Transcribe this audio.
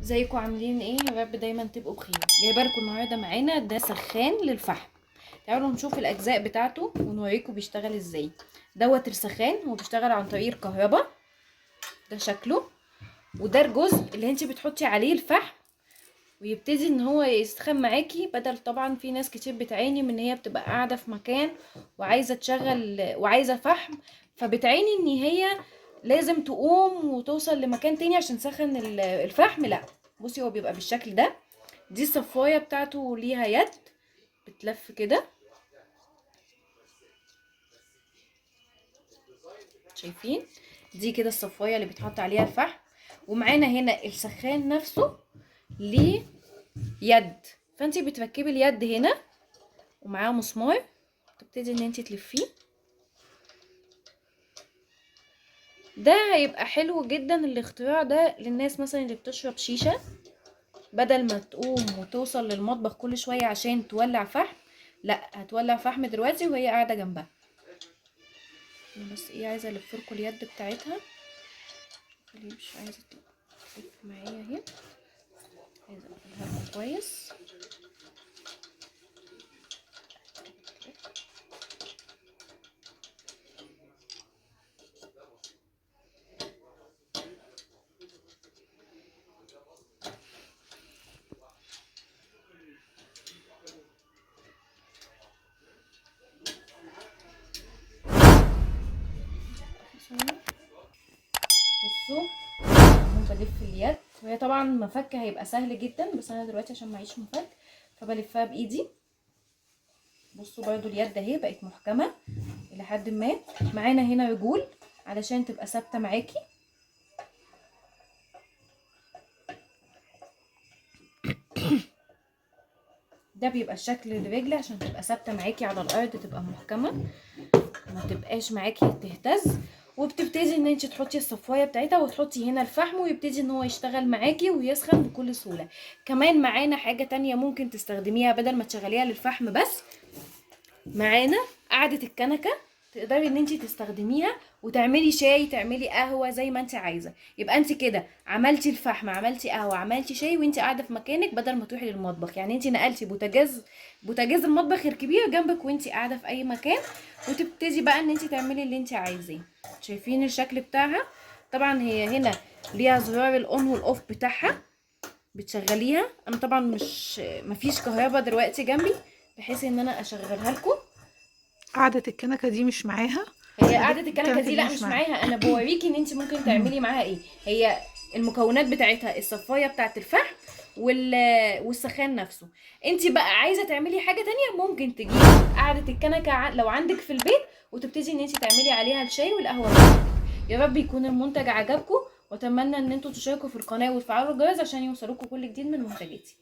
ازيكم عاملين ايه؟ يا رب دايما تبقوا بخير. جايبه لكم النهارده معانا ده سخان للفحم. تعالوا نشوف الاجزاء بتاعته ونوريكم بيشتغل ازاي. دوت السخان، هو بيشتغل عن طريق الكهرباء. ده شكله، وده الجزء اللي انت بتحطي عليه الفحم ويبتدي ان هو يسخن معاكي. بدل طبعا في ناس كتير بتعاني من ان هي بتبقى قاعده في مكان وعايزه تشغل وعايزه فحم، فبتعاني ان هي لازم تقوم وتوصل لمكان تاني عشان تسخن الفحم. لا، بصي هو بيبقى بالشكل ده. دي الصفايه بتاعته، ليها يد بتلف كده، شايفين؟ دي كده الصفايه اللي بيتحط عليها الفحم. ومعانا هنا السخان نفسه ليه يد، فانتي بتركبي اليد هنا ومعاه مسمار، تبتدي ان انتي تلفيه. ده هيبقى حلو جدا الاختراع ده للناس مثلا اللي بتشرب شيشة، بدل ما تقوم وتوصل للمطبخ كل شوية عشان تولع فحم، لا هتولع فحم دلوقتي وهي قاعدة جنبها. انا بس ايه، عايزة الفلكوا اليد بتاعتها اللي مش عايزة تلف معايا اهي، عايزة اقفلها كويس. بصوا انا بلف اليد، وهي طبعا مفك هيبقى سهل جدا، بس انا دلوقتي عشان معيش مفك فبلفها بايدي. بصوا برضو اليد اهي بقت محكمه الى حد ما. معانا هنا رجول علشان تبقى ثابته معاكي. ده بيبقى الشكل الرجل عشان تبقى ثابته معاكي على الارض، تبقى محكمه ما تبقاش معاكي تهتز. وبتبتدي ان انت تحطي الصفايه بتاعتها وتحطي هنا الفحم ويبتدي ان هو يشتغل معاكي ويسخن بكل سهوله. كمان معانا حاجه تانية ممكن تستخدميها بدل ما تشغليها للفحم بس، معانا قعدة الكنكة. تقدري ان انت تستخدميها وتعملي شاي، تعملي قهوة زي ما انت عايزة. يبقى انت كده عملتي الفحم، عملتي قهوة، عملتي شاي وانت قاعدة في مكانك بدل ما تروحي للمطبخ. يعني انت نقلتي بوتاجاز المطبخ الكبير جنبك وانت قاعدة في اي مكان، وتبتدي بقى ان انت تعملي اللي انت عايزاه. شايفين الشكل بتاعها؟ طبعا هي هنا ليها زرار الاون والاوف بتاعها، بتشغليها. انا طبعا مفيش كهرباء دلوقتي جنبي بحيث ان انا اشغلها لكم. قعدة الكنكة دي مش معاها. هي قاعدة الكنكة دي لا مش مش معاها. معاها، انا بوريكي ان انت ممكن تعملي معاها ايه. هي المكونات بتاعتها الصفاية بتاعت الفحم والسخان نفسه. انت بقى عايزة تعملي حاجة تانية، ممكن تجيبي قعدة الكنكة لو عندك في البيت وتبتدي ان انت تعملي عليها الشاي والقهوة بتاعتك. يا رب يكون المنتج عجبكم، واتمنى ان انتوا تشاركوا في القناة وتفعلوا الجرس عشان يوصلوكوا كل جديد من منتجاتي.